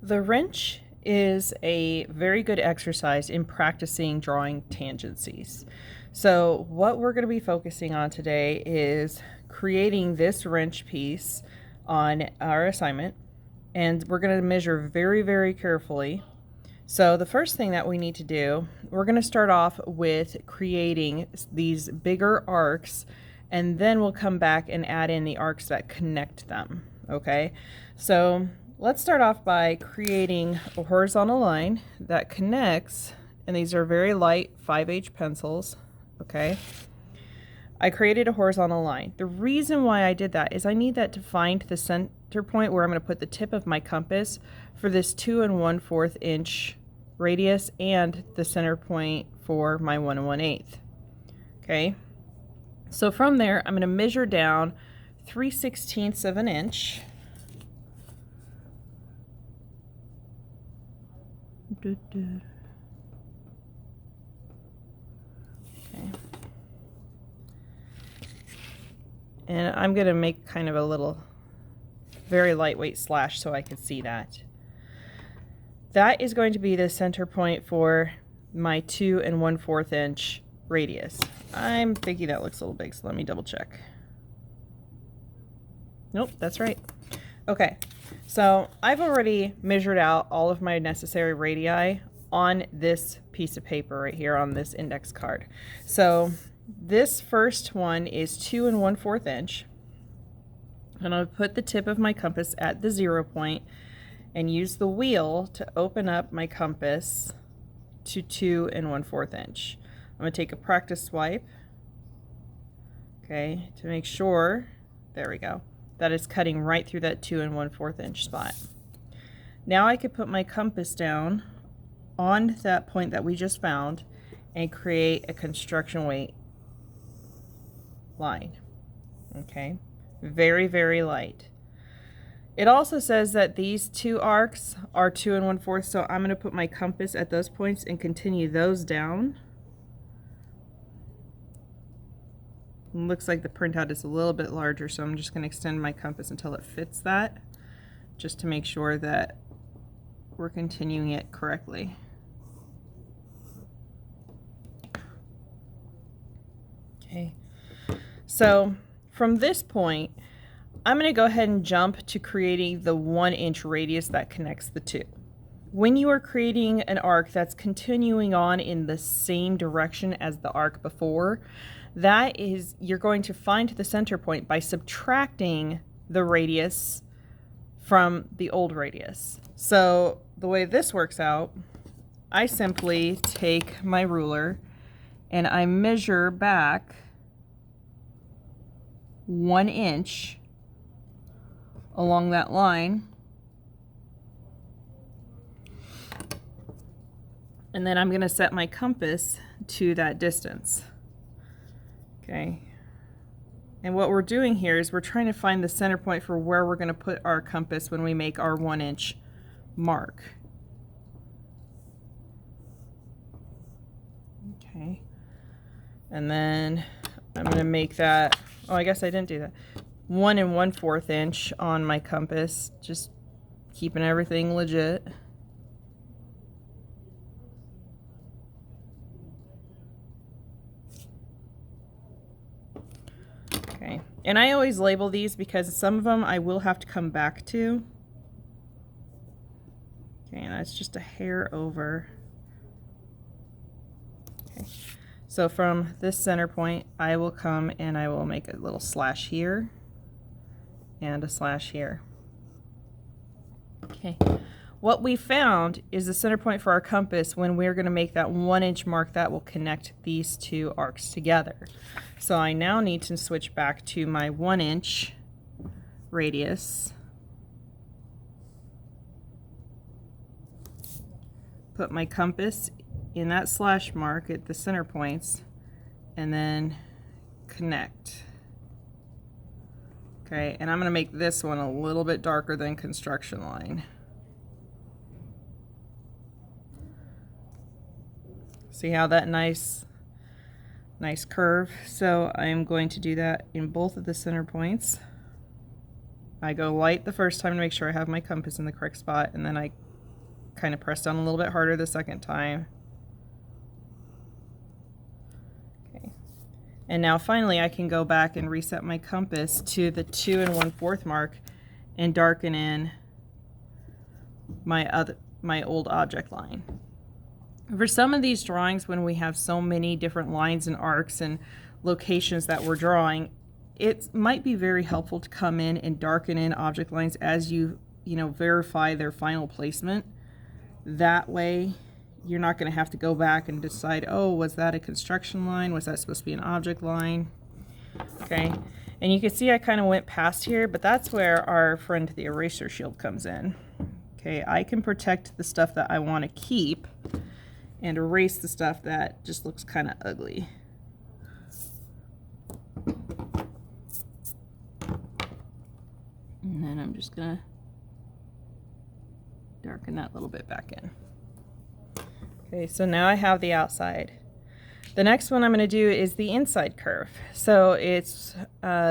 The wrench is a very good exercise in practicing drawing tangencies. So what we're going to be focusing on today is creating this wrench piece on our assignment, and we're going to measure very, very carefully. So the first thing that we need to do, we're going to start off with creating these bigger arcs, and then we'll come back and add in the arcs that connect them. Okay, so let's start off by creating a horizontal line that connects, and these are very light 5H pencils. Okay, I created a horizontal line. The reason why I did that is I need that to find the center point where I'm going to put the tip of my compass for this 2 1/4 inch radius and the center point for my 1 1/8. Okay, so from there I'm going to measure down 3/16 of an inch. Okay. And I'm going to make kind of a little very lightweight slash so I can see that. That is going to be the center point for my 2 1/4 inch radius. I'm thinking that looks a little big, so let me double check. Nope, that's right. Okay, so I've already measured out all of my necessary radii on this piece of paper right here on this index card. So this first one is 2 1/4 inch. And I'll put the tip of my compass at the 0 point and use the wheel to open up my compass to 2 1/4 inch. I'm going to take a practice swipe, okay, to make sure, there we go, that is cutting right through that 2 1/4 inch spot. Now I could put my compass down on that point that we just found and create a construction weight line. Okay, very, very light. It also says that these two arcs are 2 1/4, so I'm going to put my compass at those points and continue those down. It looks like the printout is a little bit larger, so I'm just going to extend my compass until it fits that, just to make sure that we're continuing it correctly. Okay, so from this point, I'm going to go ahead and jump to creating the 1 inch radius that connects the two. When you are creating an arc that's continuing on in the same direction as the arc before, that is, you're going to find the center point by subtracting the radius from the old radius. So the way this works out, I simply take my ruler and I measure back 1 inch along that line, and then I'm going to set my compass to that distance. Okay, and what we're doing here is we're trying to find the center point for where we're going to put our compass when we make our 1 inch mark. Okay, and then I'm going to make that, oh, I guess I didn't do that, 1 1/4 inch on my compass, just keeping everything legit. Okay, and I always label these because some of them I will have to come back to. Okay, and that's just a hair over. Okay, so from this center point, I will come and I will make a little slash here and a slash here. Okay, what we found is the center point for our compass when we're going to make that 1 inch mark that will connect these two arcs together. So I now need to switch back to my 1 inch radius, put my compass in that slash mark at the center points, and then connect. Okay, and I'm going to make this one a little bit darker than construction line. See how that nice curve? So I'm going to do that in both of the center points. I go light the first time to make sure I have my compass in the correct spot, and then I kind of press down a little bit harder the second time. Okay. And now finally I can go back and reset my compass to the 2 1/4 mark and darken in my old object line. For some of these drawings, when we have so many different lines and arcs and locations that we're drawing, it might be very helpful to come in and darken in object lines as you verify their final placement. That way you're not going to have to go back and decide, oh, was that a construction line? Was that supposed to be an object line? Okay, and you can see I kind of went past here, but that's where our friend the eraser shield comes in. Okay, I can protect the stuff that I want to keep and erase the stuff that just looks kind of ugly. And then I'm just gonna darken that little bit back in. Okay, so now I have the outside. The next one I'm going to do is the inside curve. So it's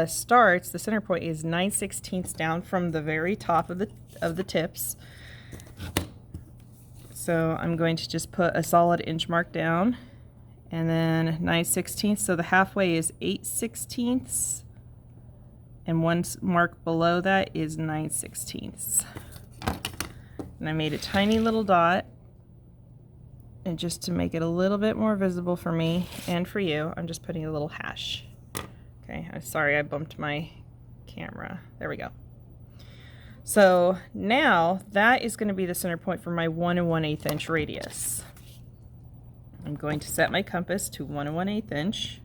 starts, the center point is 9/16 down from the very top of the tips. So I'm going to just put a solid inch mark down, and then 9/16, so the halfway is 8/16, and one mark below that is 9/16. And I made a tiny little dot, and just to make it a little bit more visible for me and for you, I'm just putting a little hash. Okay, I'm sorry I bumped my camera. There we go. So now that is going to be the center point for my 1 1/8 inch radius. I'm going to set my compass to 1 1/8 inch.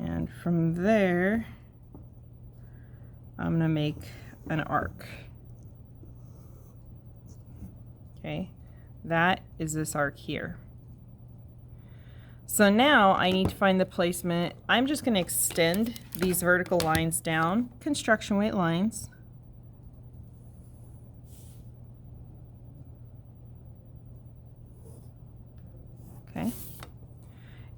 And from there, I'm going to make an arc. Okay. That is this arc here. So now I need to find the placement. I'm just going to extend these vertical lines down, construction weight lines. Okay.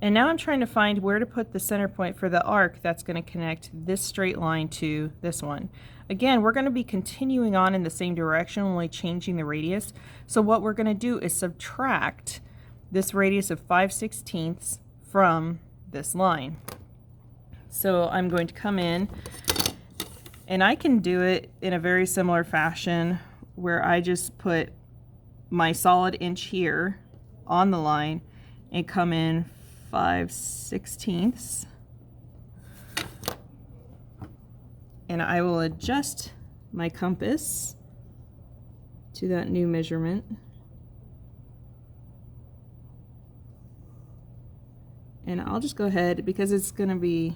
And now I'm trying to find where to put the center point for the arc that's going to connect this straight line to this one. Again, we're going to be continuing on in the same direction, only changing the radius. So what we're going to do is subtract this radius of 5/16 from this line. So I'm going to come in, and I can do it in a very similar fashion where I just put my solid inch here on the line and come in 5/16, and I will adjust my compass to that new measurement, and I'll just go ahead, because it's going to be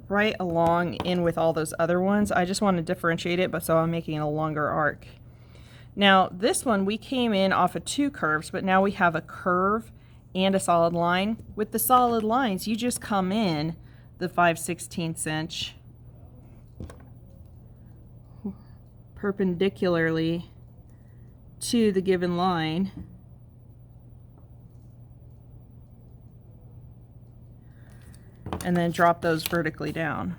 right along in with all those other ones. I just want to differentiate it, but so I'm making a longer arc. Now this one, we came in off of 2 curves, but now we have a curve and a solid line. With the solid lines, you just come in the 5/16 inch perpendicularly to the given line, and then drop those vertically down.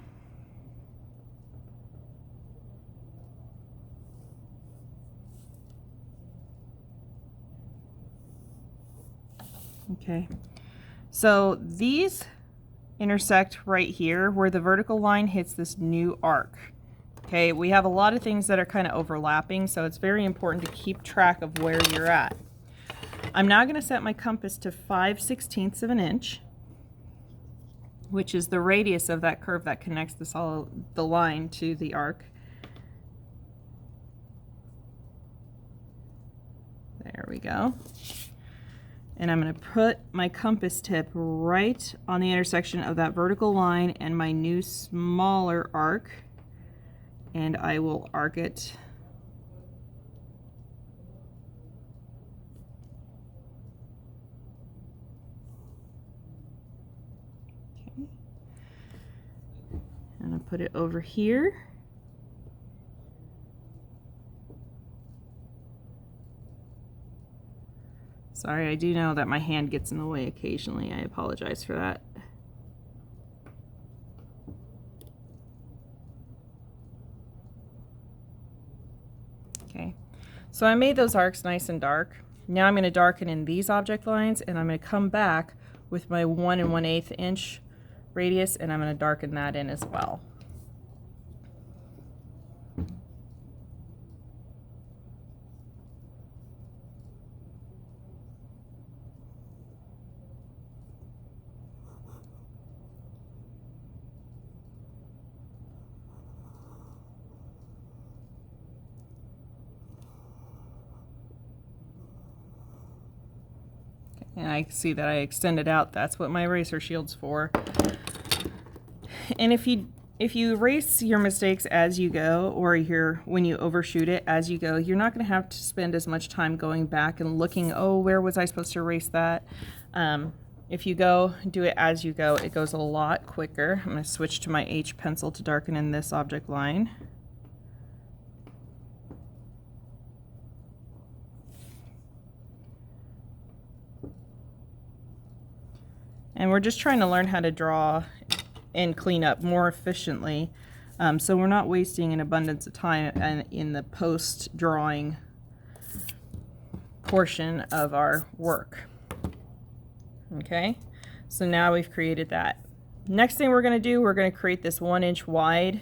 Okay, so these intersect right here where the vertical line hits this new arc. Okay, we have a lot of things that are kind of overlapping, so it's very important to keep track of where you're at. I'm now going to set my compass to 5/16 of an inch, which is the radius of that curve that connects the line to the arc. There we go. And I'm going to put my compass tip right on the intersection of that vertical line and my new smaller arc, and I will arc it . Okay. And I'll put it over here. So Sorry, I do know that my hand gets in the way occasionally. I apologize for that. Okay, so I made those arcs nice and dark. Now I'm going to darken in these object lines, and I'm going to come back with my 1 1/8 inch radius, and I'm going to darken that in as well. And I see that I extended out. That's what my eraser shield's for. And if you erase your mistakes as you go, or when you overshoot it as you go, you're not going to have to spend as much time going back and looking, oh, where was I supposed to erase that? If you do it as you go, it goes a lot quicker. I'm going to switch to my H pencil to darken in this object line. And we're just trying to learn how to draw and clean up more efficiently, so we're not wasting an abundance of time in the post-drawing portion of our work. Okay, so now we've created that. Next thing we're going to do, we're going to create this 1 inch wide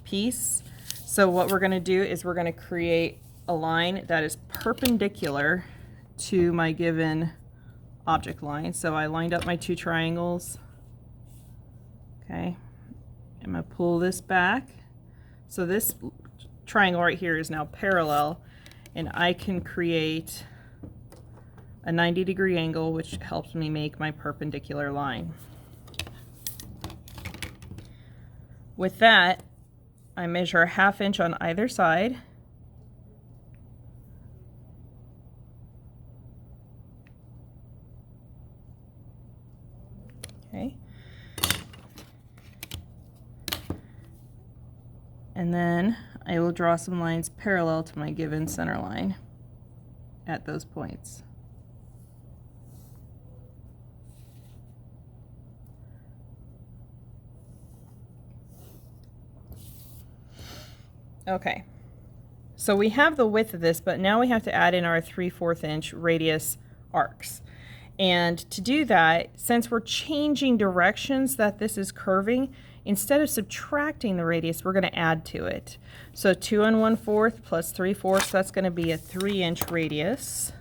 piece. So what we're going to do is we're going to create a line that is perpendicular to my given object line. So I lined up my 2 triangles. Okay, I'm going to pull this back. So this triangle right here is now parallel, and I can create a 90-degree angle, which helps me make my perpendicular line. With that, I measure a 1/2 inch on either side. Okay. And then I will draw some lines parallel to my given center line at those points. Okay, so we have the width of this, but now we have to add in our 3/4 inch radius arcs. And to do that, since we're changing directions that this is curving, instead of subtracting the radius, we're going to add to it. So 2 1/4 plus 3/4, that's going to be a 3 inch radius.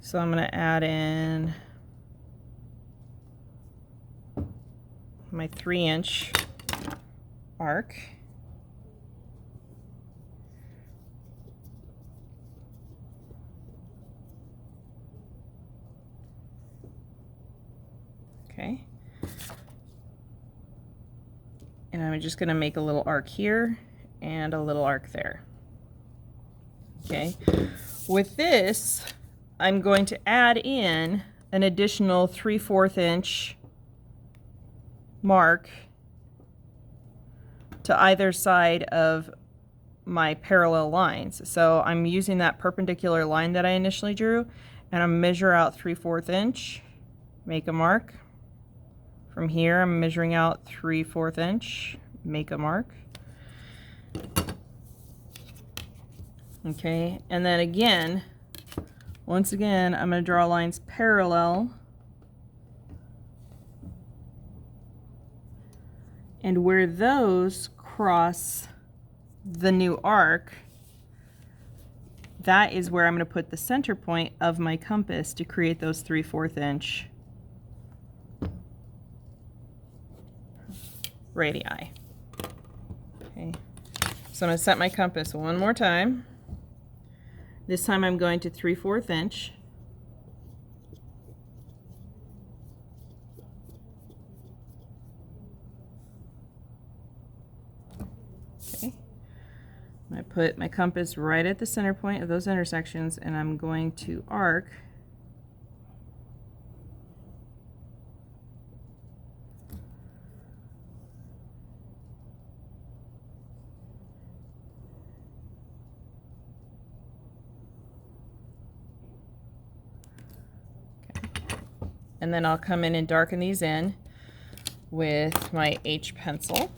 So I'm going to add in my 3 inch arc. Okay. And I'm just going to make a little arc here and a little arc there. Okay. With this, I'm going to add in an additional 3/4 inch mark to either side of my parallel lines. So I'm using that perpendicular line that I initially drew, and I'm measure out 3/4 inch, make a mark. From here, I'm measuring out 3/4 inch, make a mark. Okay, and then again, once again, I'm going to draw lines parallel. And where those cross the new arc, that is where I'm going to put the center point of my compass to create those 3/4 inch radii. Okay, so I'm going to set my compass one more time. This time I'm going to 3/4 inch. Okay, I put my compass right at the center point of those intersections, and I'm going to arc And then I'll come in and darken these in with my H pencil.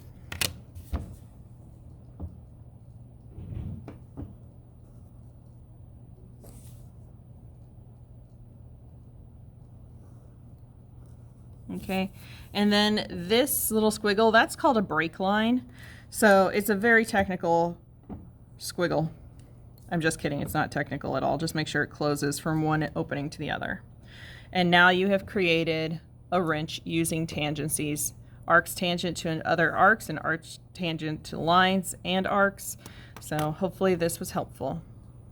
Okay, and then this little squiggle, that's called a break line. So it's a very technical squiggle. I'm just kidding, it's not technical at all. Just make sure it closes from one opening to the other. And now you have created a wrench using tangencies. Arcs tangent to other arcs and arcs tangent to lines and arcs. So hopefully this was helpful.